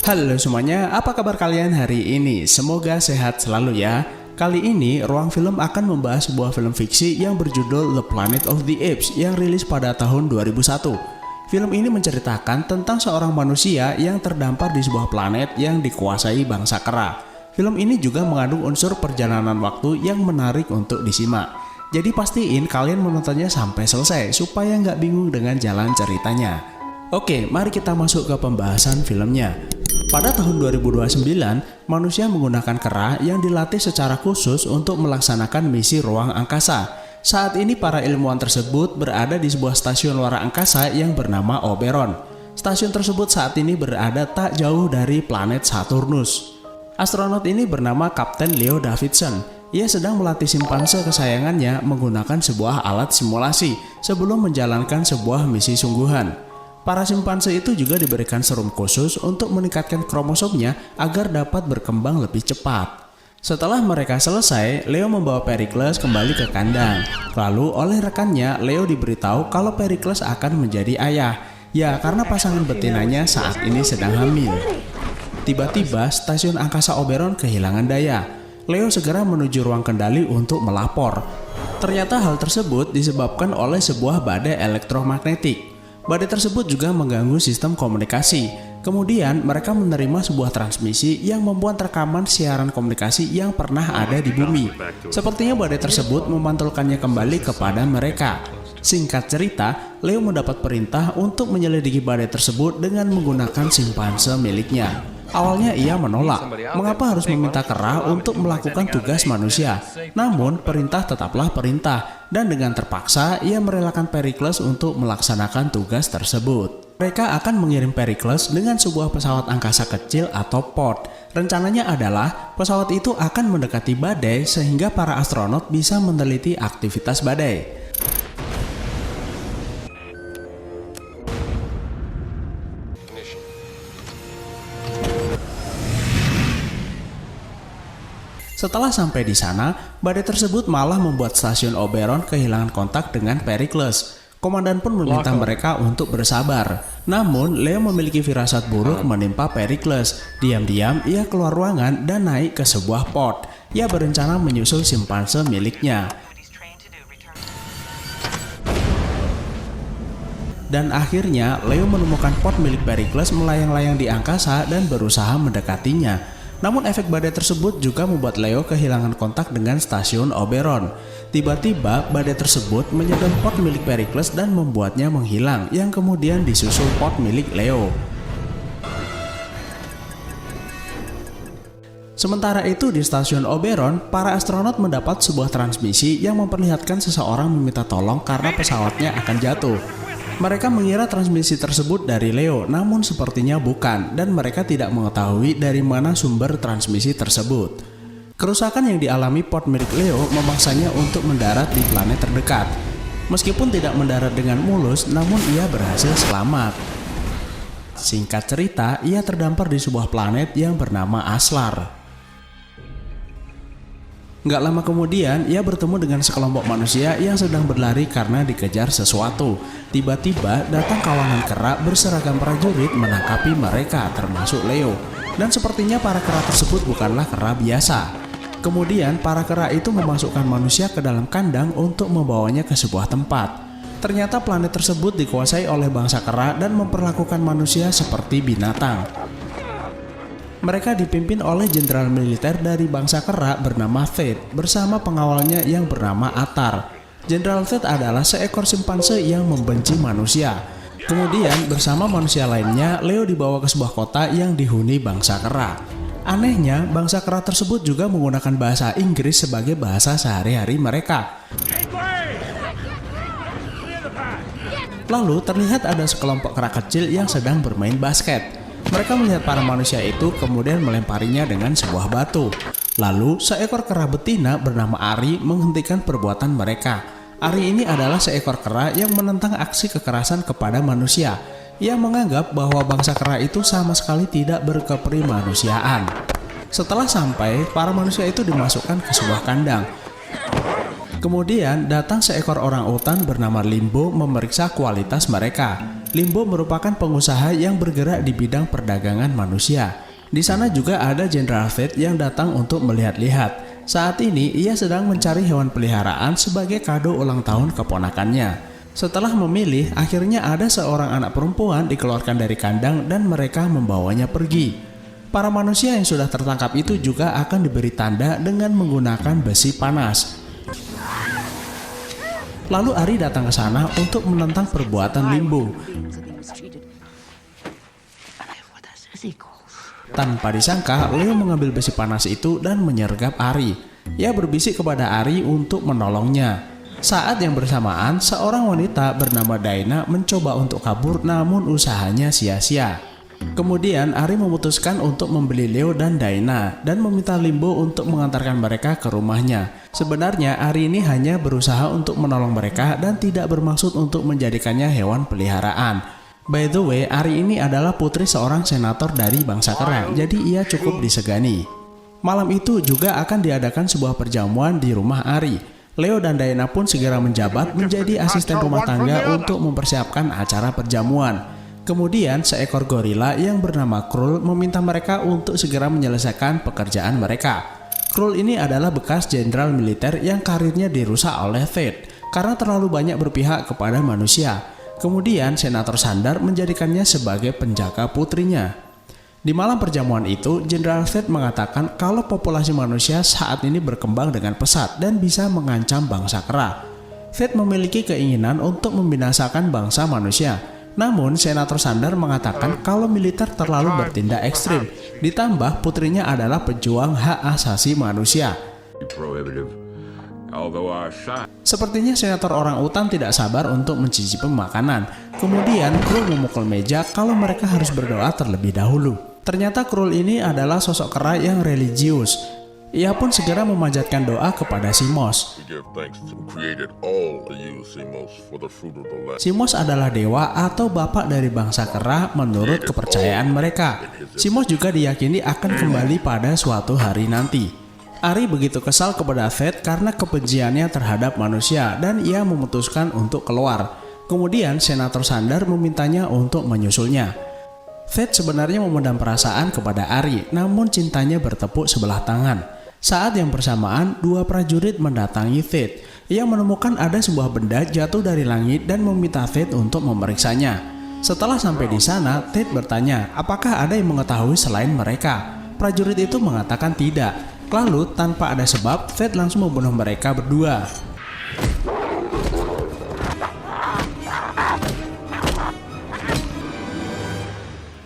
Halo semuanya, apa kabar kalian hari ini? Semoga sehat selalu ya. Kali ini, Ruang Film akan membahas sebuah film fiksi yang berjudul The Planet of the Apes yang rilis pada tahun 2001. Film ini menceritakan tentang seorang manusia yang terdampar di sebuah planet yang dikuasai bangsa kera. Film ini juga mengandung unsur perjalanan waktu yang menarik untuk disimak. Jadi pastiin kalian menontonnya sampai selesai supaya nggak bingung dengan jalan ceritanya. Oke, mari kita masuk ke pembahasan filmnya. Pada tahun 2029, manusia menggunakan kera yang dilatih secara khusus untuk melaksanakan misi ruang angkasa. Saat ini para ilmuwan tersebut berada di sebuah stasiun luar angkasa yang bernama Oberon. Stasiun tersebut saat ini berada tak jauh dari planet Saturnus. Astronot ini bernama Kapten Leo Davidson. Ia sedang melatih simpanse kesayangannya menggunakan sebuah alat simulasi sebelum menjalankan sebuah misi sungguhan. Para simpanse itu juga diberikan serum khusus untuk meningkatkan kromosomnya agar dapat berkembang lebih cepat. Setelah mereka selesai, Leo membawa Pericles kembali ke kandang. Lalu oleh rekannya, Leo diberitahu kalau Pericles akan menjadi ayah. Ya, karena pasangan betinanya saat ini sedang hamil. Tiba-tiba, stasiun angkasa Oberon kehilangan daya. Leo segera menuju ruang kendali untuk melapor. Ternyata hal tersebut disebabkan oleh sebuah badai elektromagnetik. Badai tersebut juga mengganggu sistem komunikasi. Kemudian mereka menerima sebuah transmisi yang membuat rekaman siaran komunikasi yang pernah ada di bumi. Sepertinya badai tersebut memantulkannya kembali kepada mereka. Singkat cerita, Leo mendapat perintah untuk menyelidiki badai tersebut dengan menggunakan simpanse miliknya. Awalnya ia menolak, mengapa harus meminta kera untuk melakukan tugas manusia? Namun perintah tetaplah perintah, dan dengan terpaksa ia merelakan Pericles untuk melaksanakan tugas tersebut. Mereka akan mengirim Pericles dengan sebuah pesawat angkasa kecil atau pod. Rencananya adalah pesawat itu akan mendekati badai sehingga para astronot bisa meneliti aktivitas badai. Setelah sampai di sana, badai tersebut malah membuat stasiun Oberon kehilangan kontak dengan Pericles. Komandan pun meminta mereka untuk bersabar. Namun, Leo memiliki firasat buruk menimpa Pericles. Diam-diam, ia keluar ruangan dan naik ke sebuah pod. Ia berencana menyusul simpanse miliknya. Dan akhirnya, Leo menemukan pod milik Pericles melayang-layang di angkasa dan berusaha mendekatinya. Namun efek badai tersebut juga membuat Leo kehilangan kontak dengan stasiun Oberon. Tiba-tiba badai tersebut menyedot pod milik Pericles dan membuatnya menghilang, yang kemudian disusul pod milik Leo. Sementara itu di stasiun Oberon, para astronot mendapat sebuah transmisi yang memperlihatkan seseorang meminta tolong karena pesawatnya akan jatuh. Mereka mengira transmisi tersebut dari Leo, namun sepertinya bukan, dan mereka tidak mengetahui dari mana sumber transmisi tersebut. Kerusakan yang dialami pod milik Leo memaksanya untuk mendarat di planet terdekat. Meskipun tidak mendarat dengan mulus, namun ia berhasil selamat. Singkat cerita, ia terdampar di sebuah planet yang bernama Aslar. Nggak lama kemudian, ia bertemu dengan sekelompok manusia yang sedang berlari karena dikejar sesuatu. Tiba-tiba datang kawanan kera berseragam prajurit menangkapi mereka, termasuk Leo. Dan sepertinya para kera tersebut bukanlah kera biasa. Kemudian para kera itu memasukkan manusia ke dalam kandang untuk membawanya ke sebuah tempat. Ternyata planet tersebut dikuasai oleh bangsa kera dan memperlakukan manusia seperti binatang. Mereka dipimpin oleh jenderal militer dari bangsa kera bernama Fate bersama pengawalnya yang bernama Atar. Jenderal Fate adalah seekor simpanse yang membenci manusia. Kemudian bersama manusia lainnya, Leo dibawa ke sebuah kota yang dihuni bangsa kera. Anehnya, bangsa kera tersebut juga menggunakan bahasa Inggris sebagai bahasa sehari-hari mereka. Lalu terlihat ada sekelompok kera kecil yang sedang bermain basket. Mereka melihat para manusia itu kemudian melemparinya dengan sebuah batu. Lalu seekor kera betina bernama Ari menghentikan perbuatan mereka. Ari ini adalah seekor kera yang menentang aksi kekerasan kepada manusia. Ia menganggap bahwa bangsa kera itu sama sekali tidak berkeprimanusiaan. Setelah sampai, para manusia itu dimasukkan ke sebuah kandang. Kemudian datang seekor orang utan bernama Limbo memeriksa kualitas mereka. Limbo merupakan pengusaha yang bergerak di bidang perdagangan manusia. Di sana juga ada Jenderal Fate yang datang untuk melihat-lihat. Saat ini ia sedang mencari hewan peliharaan sebagai kado ulang tahun keponakannya. Setelah memilih, akhirnya ada seorang anak perempuan dikeluarkan dari kandang dan mereka membawanya pergi. Para manusia yang sudah tertangkap itu juga akan diberi tanda dengan menggunakan besi panas. Lalu Ari datang ke sana untuk menentang perbuatan Limbo. Tanpa disangka, Leo mengambil besi panas itu dan menyergap Ari. Ia berbisik kepada Ari untuk menolongnya. Saat yang bersamaan, seorang wanita bernama Daina mencoba untuk kabur namun usahanya sia-sia. Kemudian Ari memutuskan untuk membeli Leo dan Daina dan meminta Limbo untuk mengantarkan mereka ke rumahnya. Sebenarnya Ari ini hanya berusaha untuk menolong mereka dan tidak bermaksud untuk menjadikannya hewan peliharaan. By the way, Ari ini adalah putri seorang senator dari bangsa kera, jadi ia cukup disegani. Malam itu juga akan diadakan sebuah perjamuan di rumah Ari. Leo dan Daina pun segera menjabat menjadi asisten rumah tangga untuk mempersiapkan acara perjamuan. Kemudian seekor gorila yang bernama Krul meminta mereka untuk segera menyelesaikan pekerjaan mereka. Krul ini adalah bekas jenderal militer yang karirnya dirusak oleh Fate karena terlalu banyak berpihak kepada manusia. Kemudian Senator Sandar menjadikannya sebagai penjaga putrinya. Di malam perjamuan itu, Jenderal Fate mengatakan kalau populasi manusia saat ini berkembang dengan pesat dan bisa mengancam bangsa kera. Fate memiliki keinginan untuk membinasakan bangsa manusia. Namun, Senator Sandar mengatakan kalau militer terlalu bertindak ekstrim, ditambah putrinya adalah pejuang hak asasi manusia. Sepertinya Senator orang utan tidak sabar untuk mencicipi makanan. Kemudian, Krul memukul meja kalau mereka harus berdoa terlebih dahulu. Ternyata Krul ini adalah sosok kera yang religius. Ia pun segera memanjatkan doa kepada Simos. Simos adalah dewa atau bapak dari bangsa kera menurut kepercayaan mereka. Simos juga diyakini akan kembali pada suatu hari nanti. Ari begitu kesal kepada Fate karena kebenciannya terhadap manusia dan ia memutuskan untuk keluar. Kemudian Senator Sandar memintanya untuk menyusulnya. Fate sebenarnya memendam perasaan kepada Ari, namun cintanya bertepuk sebelah tangan. Saat yang bersamaan, dua prajurit mendatangi Fate. Ia menemukan ada sebuah benda jatuh dari langit dan meminta Fate untuk memeriksanya. Setelah sampai di sana, Fate bertanya, apakah ada yang mengetahui selain mereka? Prajurit itu mengatakan tidak. Lalu, tanpa ada sebab, Fate langsung membunuh mereka berdua.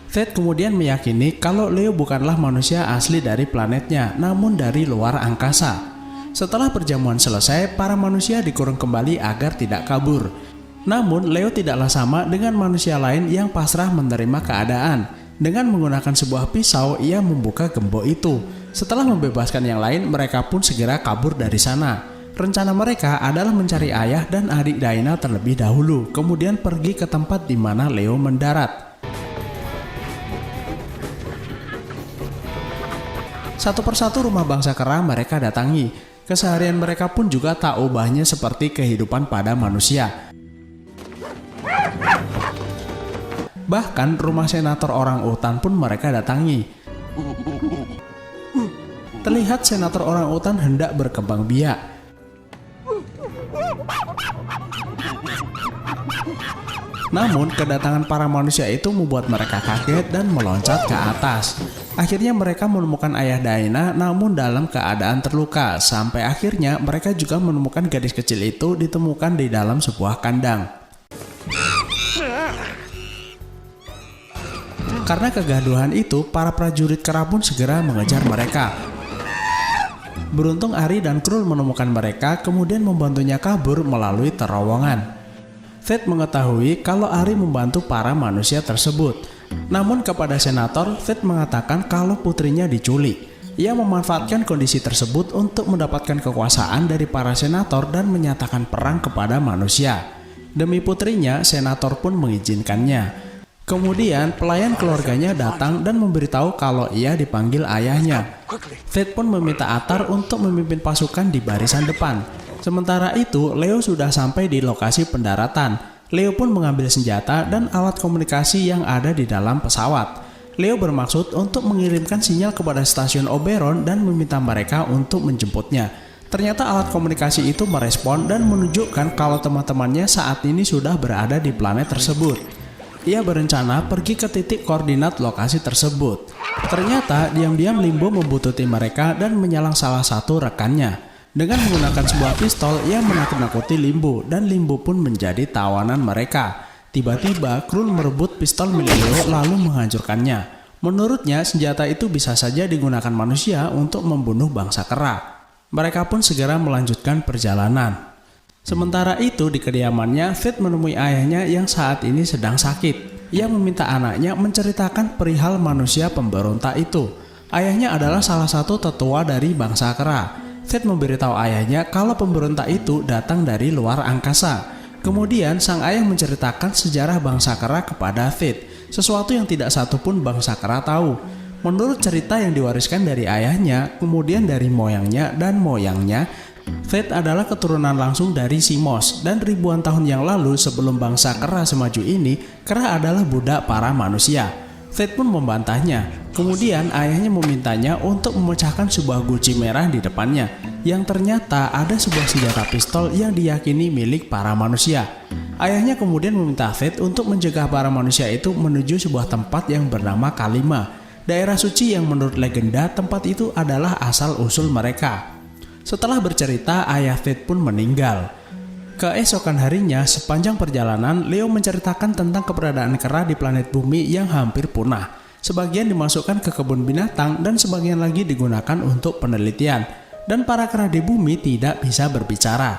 Fate kemudian meyakini kalau Leo bukanlah manusia asli dari planetnya, namun dari luar angkasa. Setelah perjamuan selesai, para manusia dikurung kembali agar tidak kabur. Namun, Leo tidaklah sama dengan manusia lain yang pasrah menerima keadaan. Dengan menggunakan sebuah pisau, ia membuka gembok itu. Setelah membebaskan yang lain, mereka pun segera kabur dari sana. Rencana mereka adalah mencari ayah dan adik Daina terlebih dahulu, kemudian pergi ke tempat di mana Leo mendarat. Satu persatu rumah bangsa kera mereka datangi. Keseharian mereka pun juga tak ubahnya seperti kehidupan pada manusia. Bahkan rumah senator orang utan pun mereka datangi. Terlihat senator orang utan hendak berkembang biak. Namun kedatangan para manusia itu membuat mereka kaget dan meloncat ke atas. Akhirnya mereka menemukan ayah Daina namun dalam keadaan terluka. Sampai akhirnya mereka juga menemukan gadis kecil itu ditemukan di dalam sebuah kandang. Karena kegaduhan itu, para prajurit kera pun segera mengejar mereka. Beruntung Ari dan Krul menemukan mereka kemudian membantunya kabur melalui terowongan. Fate mengetahui kalau Ari membantu para manusia tersebut. Namun kepada senator, Fate mengatakan kalau putrinya diculik. Ia memanfaatkan kondisi tersebut untuk mendapatkan kekuasaan dari para senator dan menyatakan perang kepada manusia. Demi putrinya, senator pun mengizinkannya. Kemudian pelayan keluarganya datang dan memberitahu kalau ia dipanggil ayahnya. Fate pun meminta Atar untuk memimpin pasukan di barisan depan. Sementara itu, Leo sudah sampai di lokasi pendaratan. Leo pun mengambil senjata dan alat komunikasi yang ada di dalam pesawat. Leo bermaksud untuk mengirimkan sinyal kepada stasiun Oberon dan meminta mereka untuk menjemputnya. Ternyata alat komunikasi itu merespon dan menunjukkan kalau teman-temannya saat ini sudah berada di planet tersebut. Ia berencana pergi ke titik koordinat lokasi tersebut. Ternyata diam-diam Limbo membuntuti mereka dan menyalang salah satu rekannya dengan menggunakan sebuah pistol yang menakut-nakuti Limbo, dan Limbo pun menjadi tawanan mereka. Tiba-tiba Krul merebut pistol milik Leo lalu menghancurkannya. Menurutnya senjata itu bisa saja digunakan manusia untuk membunuh bangsa kera. Mereka pun segera melanjutkan perjalanan. Sementara itu di kediamannya, Fate menemui ayahnya yang saat ini sedang sakit. Ia meminta anaknya menceritakan perihal manusia pemberontak itu. Ayahnya adalah salah satu tetua dari bangsa kera. Fate memberitahu ayahnya kalau pemberontak itu datang dari luar angkasa. Kemudian sang ayah menceritakan sejarah bangsa kera kepada Fate, sesuatu yang tidak satupun bangsa kera tahu. Menurut cerita yang diwariskan dari ayahnya, kemudian dari moyangnya dan moyangnya, Fate adalah keturunan langsung dari Simos, dan ribuan tahun yang lalu sebelum bangsa kera semaju ini, kera adalah budak para manusia. Fate pun membantahnya. Kemudian ayahnya memintanya untuk memecahkan sebuah guci merah di depannya, yang ternyata ada sebuah senjata pistol yang diyakini milik para manusia. Ayahnya kemudian meminta Fate untuk mencegah para manusia itu menuju sebuah tempat yang bernama Kalima, daerah suci yang menurut legenda tempat itu adalah asal-usul mereka. Setelah bercerita, ayah Fate pun meninggal. Keesokan harinya, sepanjang perjalanan, Leo menceritakan tentang keberadaan kera di planet bumi yang hampir punah. Sebagian dimasukkan ke kebun binatang dan sebagian lagi digunakan untuk penelitian. Dan para kera di bumi tidak bisa berbicara.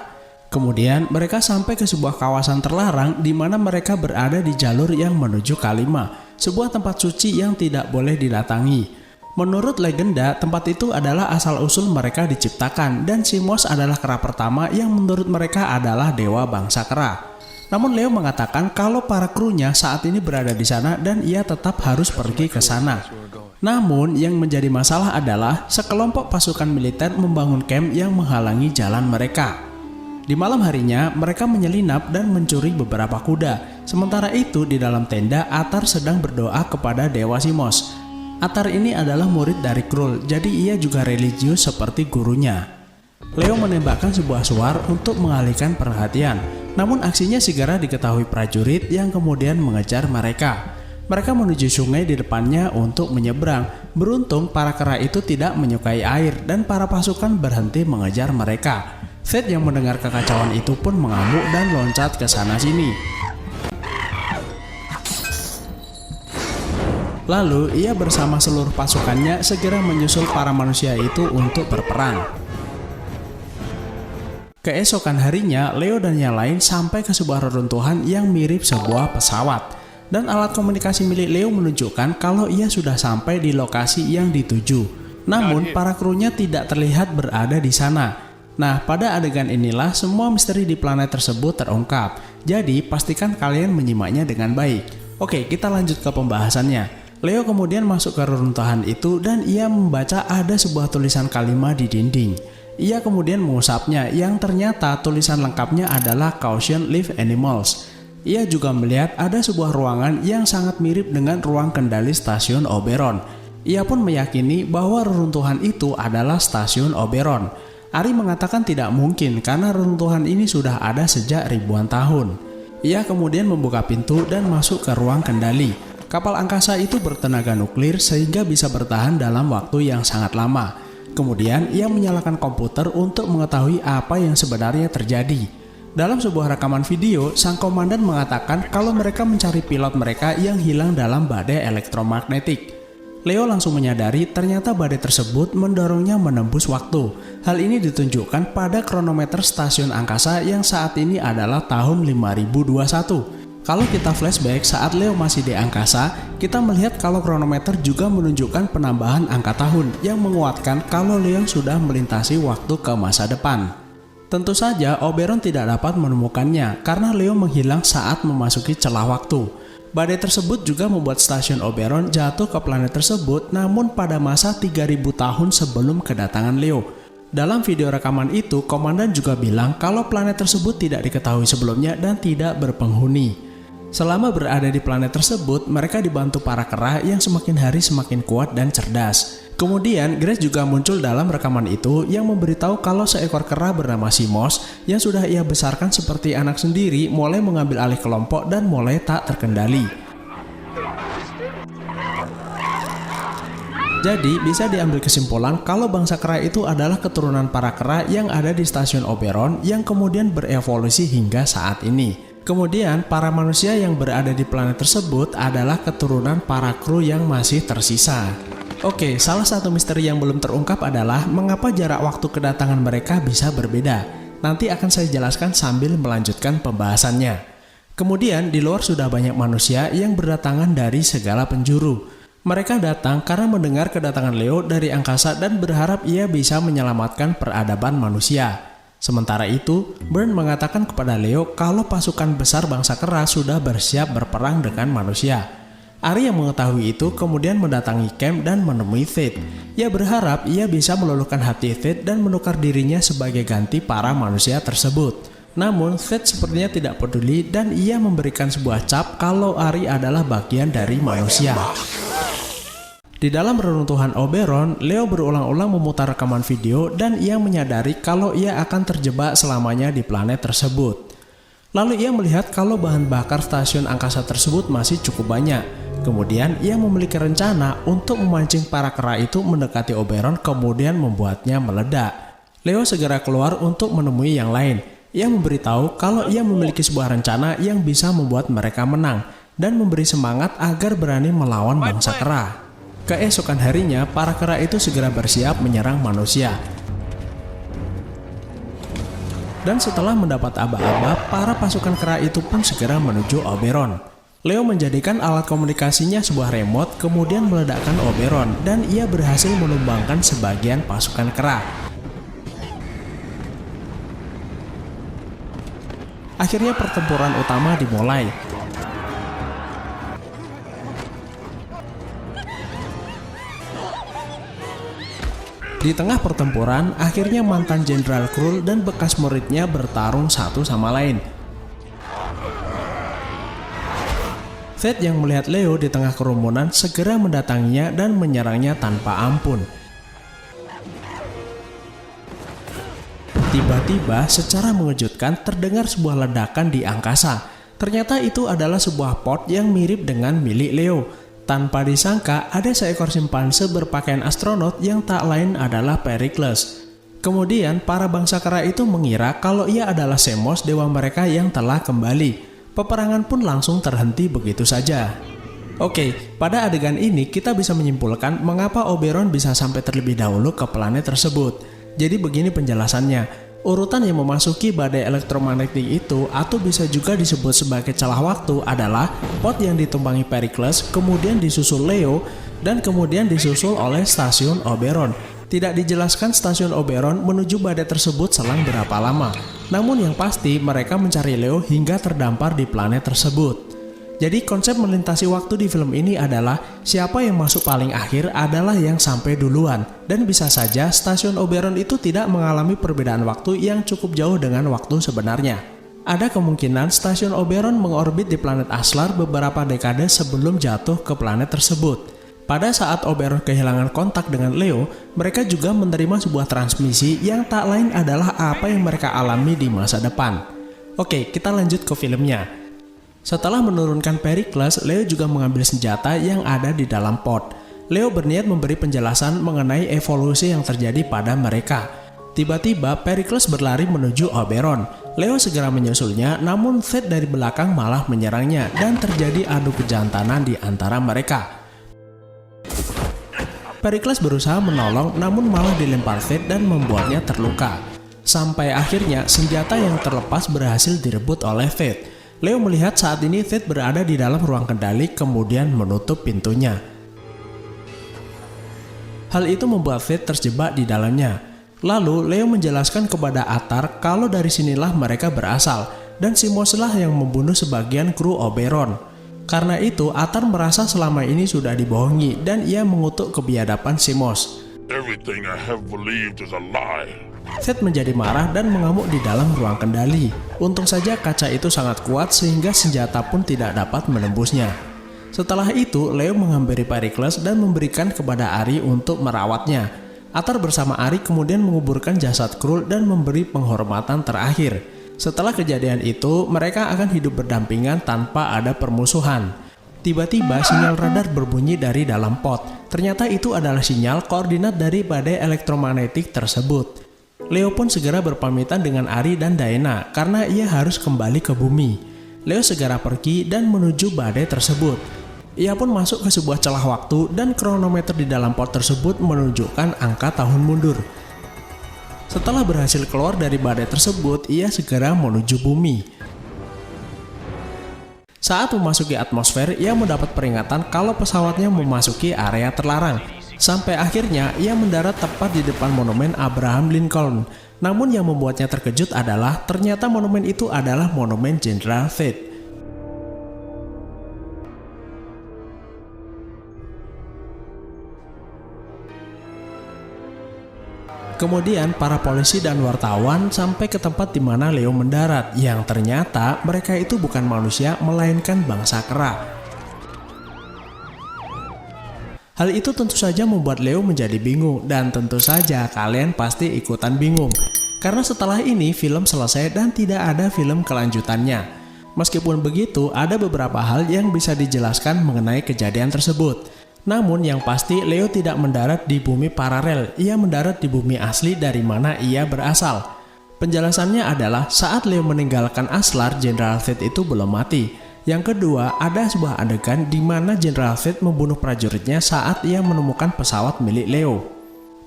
Kemudian mereka sampai ke sebuah kawasan terlarang di mana mereka berada di jalur yang menuju Kalima, sebuah tempat suci yang tidak boleh didatangi. Menurut legenda, tempat itu adalah asal-usul mereka diciptakan, dan Simos adalah kera pertama yang menurut mereka adalah dewa bangsa kera. Namun Leo mengatakan kalau para krunya saat ini berada di sana dan ia tetap harus pergi ke sana. Namun yang menjadi masalah adalah sekelompok pasukan militer membangun camp yang menghalangi jalan mereka. Di malam harinya, mereka menyelinap dan mencuri beberapa kuda. Sementara itu di dalam tenda, Atar sedang berdoa kepada dewa Simos. Atar ini adalah murid dari Krul, jadi ia juga religius seperti gurunya. Leo menembakkan sebuah suar untuk mengalihkan perhatian, namun aksinya segera diketahui prajurit yang kemudian mengejar mereka. Mereka menuju sungai di depannya untuk menyeberang. Beruntung para kera itu tidak menyukai air dan para pasukan berhenti mengejar mereka. Fate yang mendengar kekacauan itu pun mengamuk dan loncat ke sana-sini. Lalu ia bersama seluruh pasukannya segera menyusul para manusia itu untuk berperang. Keesokan harinya, Leo dan yang lain sampai ke sebuah reruntuhan yang mirip sebuah pesawat. Dan alat komunikasi milik Leo menunjukkan kalau ia sudah sampai di lokasi yang dituju. Namun para krunya tidak terlihat berada di sana. Nah, pada adegan inilah semua misteri di planet tersebut terungkap. Jadi pastikan kalian menyimaknya dengan baik. Oke, kita lanjut ke pembahasannya. Leo kemudian masuk ke reruntuhan itu dan ia membaca ada sebuah tulisan kalimat di dinding. Ia kemudian mengusapnya yang ternyata tulisan lengkapnya adalah Caution Live Animals. Ia juga melihat ada sebuah ruangan yang sangat mirip dengan ruang kendali stasiun Oberon. Ia pun meyakini bahwa reruntuhan itu adalah stasiun Oberon. Ari mengatakan tidak mungkin karena reruntuhan ini sudah ada sejak ribuan tahun. Ia kemudian membuka pintu dan masuk ke ruang kendali. Kapal angkasa itu bertenaga nuklir sehingga bisa bertahan dalam waktu yang sangat lama. Kemudian ia menyalakan komputer untuk mengetahui apa yang sebenarnya terjadi. Dalam sebuah rekaman video, sang komandan mengatakan kalau mereka mencari pilot mereka yang hilang dalam badai elektromagnetik. Leo langsung menyadari ternyata badai tersebut mendorongnya menembus waktu. Hal ini ditunjukkan pada kronometer stasiun angkasa yang saat ini adalah tahun 5021. Kalau kita flashback saat Leo masih di angkasa, kita melihat kalau kronometer juga menunjukkan penambahan angka tahun yang menguatkan kalau Leo sudah melintasi waktu ke masa depan. Tentu saja Oberon tidak dapat menemukannya karena Leo menghilang saat memasuki celah waktu. Badai tersebut juga membuat stasiun Oberon jatuh ke planet tersebut namun pada masa 3000 tahun sebelum kedatangan Leo. Dalam video rekaman itu, komandan juga bilang kalau planet tersebut tidak diketahui sebelumnya dan tidak berpenghuni. Selama berada di planet tersebut, mereka dibantu para kera yang semakin hari semakin kuat dan cerdas. Kemudian, Grace juga muncul dalam rekaman itu yang memberitahu kalau seekor kera bernama Simos yang sudah ia besarkan seperti anak sendiri mulai mengambil alih kelompok dan mulai tak terkendali. Jadi, bisa diambil kesimpulan kalau bangsa kera itu adalah keturunan para kera yang ada di stasiun Oberon yang kemudian berevolusi hingga saat ini. Kemudian, para manusia yang berada di planet tersebut adalah keturunan para kru yang masih tersisa. Oke, salah satu misteri yang belum terungkap adalah mengapa jarak waktu kedatangan mereka bisa berbeda. Nanti akan saya jelaskan sambil melanjutkan pembahasannya. Kemudian, di luar sudah banyak manusia yang berdatangan dari segala penjuru. Mereka datang karena mendengar kedatangan Leo dari angkasa dan berharap ia bisa menyelamatkan peradaban manusia. Sementara itu, Burn mengatakan kepada Leo kalau pasukan besar bangsa kera sudah bersiap berperang dengan manusia. Ari yang mengetahui itu kemudian mendatangi camp dan menemui Thade. Ia berharap ia bisa meluluhkan hati Thade dan menukar dirinya sebagai ganti para manusia tersebut. Namun, Thade sepertinya tidak peduli dan ia memberikan sebuah cap kalau Ari adalah bagian dari manusia. Di dalam reruntuhan Oberon, Leo berulang-ulang memutar rekaman video dan ia menyadari kalau ia akan terjebak selamanya di planet tersebut. Lalu ia melihat kalau bahan bakar stasiun angkasa tersebut masih cukup banyak. Kemudian ia memiliki rencana untuk memancing para kera itu mendekati Oberon kemudian membuatnya meledak. Leo segera keluar untuk menemui yang lain. Ia memberitahu kalau ia memiliki sebuah rencana yang bisa membuat mereka menang dan memberi semangat agar berani melawan bangsa kera. Keesokan harinya, para kera itu segera bersiap menyerang manusia. Dan setelah mendapat aba-aba, para pasukan kera itu pun segera menuju Oberon. Leo menjadikan alat komunikasinya sebuah remote, kemudian meledakkan Oberon, dan ia berhasil menumbangkan sebagian pasukan kera. Akhirnya pertempuran utama dimulai. Di tengah pertempuran, akhirnya mantan Jenderal Krul dan bekas muridnya bertarung satu sama lain. Thade yang melihat Leo di tengah kerumunan segera mendatanginya dan menyerangnya tanpa ampun. Tiba-tiba, secara mengejutkan terdengar sebuah ledakan di angkasa. Ternyata itu adalah sebuah pot yang mirip dengan milik Leo. Tanpa disangka, ada seekor simpanse berpakaian astronot yang tak lain adalah Pericles. Kemudian, para bangsa kera itu mengira kalau ia adalah Semos, dewa mereka yang telah kembali. Peperangan pun langsung terhenti begitu saja. Oke, pada adegan ini kita bisa menyimpulkan mengapa Oberon bisa sampai terlebih dahulu ke planet tersebut. Jadi begini penjelasannya. Urutan yang memasuki badai elektromagnetik itu atau bisa juga disebut sebagai celah waktu adalah pot yang ditumpangi Pericles, kemudian disusul Leo, dan kemudian disusul oleh stasiun Oberon. Tidak dijelaskan stasiun Oberon menuju badai tersebut selang berapa lama. Namun yang pasti mereka mencari Leo hingga terdampar di planet tersebut. Jadi konsep melintasi waktu di film ini adalah siapa yang masuk paling akhir adalah yang sampai duluan. Dan bisa saja stasiun Oberon itu tidak mengalami perbedaan waktu yang cukup jauh dengan waktu sebenarnya. Ada kemungkinan stasiun Oberon mengorbit di planet Aslar beberapa dekade sebelum jatuh ke planet tersebut. Pada saat Oberon kehilangan kontak dengan Leo, mereka juga menerima sebuah transmisi yang tak lain adalah apa yang mereka alami di masa depan. Oke, kita lanjut ke filmnya. Setelah menurunkan Pericles, Leo juga mengambil senjata yang ada di dalam pot. Leo berniat memberi penjelasan mengenai evolusi yang terjadi pada mereka. Tiba-tiba Pericles berlari menuju Oberon. Leo segera menyusulnya, namun Thade dari belakang malah menyerangnya dan terjadi adu kejantanan di antara mereka. Pericles berusaha menolong namun malah dilempar Thade dan membuatnya terluka. Sampai akhirnya senjata yang terlepas berhasil direbut oleh Thade. Leo melihat saat ini Thade berada di dalam ruang kendali kemudian menutup pintunya. Hal itu membuat Thade terjebak di dalamnya. Lalu Leo menjelaskan kepada Atar kalau dari sinilah mereka berasal dan Simoslah yang membunuh sebagian kru Oberon. Karena itu, Atar merasa selama ini sudah dibohongi dan ia mengutuk kebiadaban Simos. Everything I have believed is a lie. Fate menjadi marah dan mengamuk di dalam ruang kendali. Untung saja kaca itu sangat kuat sehingga senjata pun tidak dapat menembusnya. Setelah itu, Leo menghampiri Pericles dan memberikan kepada Ari untuk merawatnya. Atar bersama Ari kemudian menguburkan jasad Krull dan memberi penghormatan terakhir. Setelah kejadian itu, mereka akan hidup berdampingan tanpa ada permusuhan. Tiba-tiba sinyal radar berbunyi dari dalam pod. Ternyata itu adalah sinyal koordinat dari badai elektromagnetik tersebut. Leo pun segera berpamitan dengan Ari dan Daena karena ia harus kembali ke bumi. Leo segera pergi dan menuju badai tersebut. Ia pun masuk ke sebuah celah waktu dan kronometer di dalam pod tersebut menunjukkan angka tahun mundur. Setelah berhasil keluar dari badai tersebut, ia segera menuju bumi. Saat memasuki atmosfer, ia mendapat peringatan kalau pesawatnya memasuki area terlarang. Sampai akhirnya, ia mendarat tepat di depan monumen Abraham Lincoln. Namun yang membuatnya terkejut adalah ternyata monumen itu adalah monumen General Fate. Kemudian para polisi dan wartawan sampai ke tempat di mana Leo mendarat, yang ternyata mereka itu bukan manusia melainkan bangsa kera. Hal itu tentu saja membuat Leo menjadi bingung, dan tentu saja kalian pasti ikutan bingung. Karena setelah ini film selesai dan tidak ada film kelanjutannya. Meskipun begitu, ada beberapa hal yang bisa dijelaskan mengenai kejadian tersebut. Namun yang pasti Leo tidak mendarat di bumi paralel, ia mendarat di bumi asli dari mana ia berasal. Penjelasannya adalah saat Leo meninggalkan Aslar, General Fate itu belum mati. Yang kedua, ada sebuah adegan di mana General Fate membunuh prajuritnya saat ia menemukan pesawat milik Leo.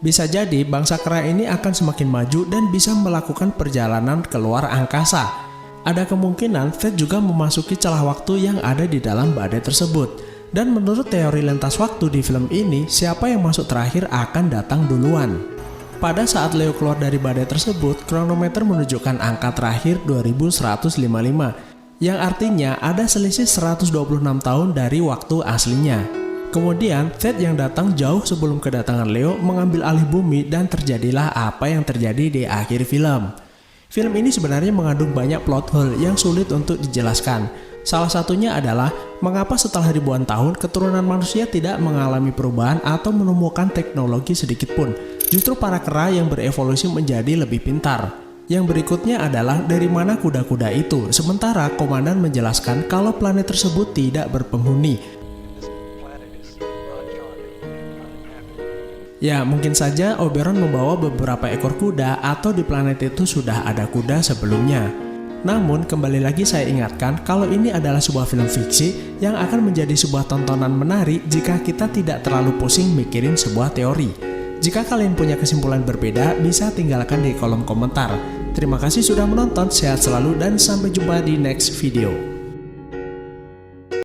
Bisa jadi bangsa kera ini akan semakin maju dan bisa melakukan perjalanan keluar angkasa. Ada kemungkinan Fate juga memasuki celah waktu yang ada di dalam badai tersebut. Dan menurut teori lintas waktu di film ini, siapa yang masuk terakhir akan datang duluan. Pada saat Leo keluar dari badai tersebut, kronometer menunjukkan angka terakhir 2155, yang artinya ada selisih 126 tahun dari waktu aslinya. Kemudian, Fate yang datang jauh sebelum kedatangan Leo mengambil alih bumi dan terjadilah apa yang terjadi di akhir film. Film ini sebenarnya mengandung banyak plot hole yang sulit untuk dijelaskan. Salah satunya adalah mengapa setelah ribuan tahun keturunan manusia tidak mengalami perubahan atau menemukan teknologi sedikit pun. Justru para kera yang berevolusi menjadi lebih pintar. Yang berikutnya adalah dari mana kuda-kuda itu, sementara komandan menjelaskan kalau planet tersebut tidak berpenghuni. Ya, mungkin saja Oberon membawa beberapa ekor kuda atau di planet itu sudah ada kuda sebelumnya. Namun, kembali lagi saya ingatkan kalau ini adalah sebuah film fiksi yang akan menjadi sebuah tontonan menarik jika kita tidak terlalu pusing mikirin sebuah teori. Jika kalian punya kesimpulan berbeda, bisa tinggalkan di kolom komentar. Terima kasih sudah menonton, sehat selalu dan sampai jumpa di next video.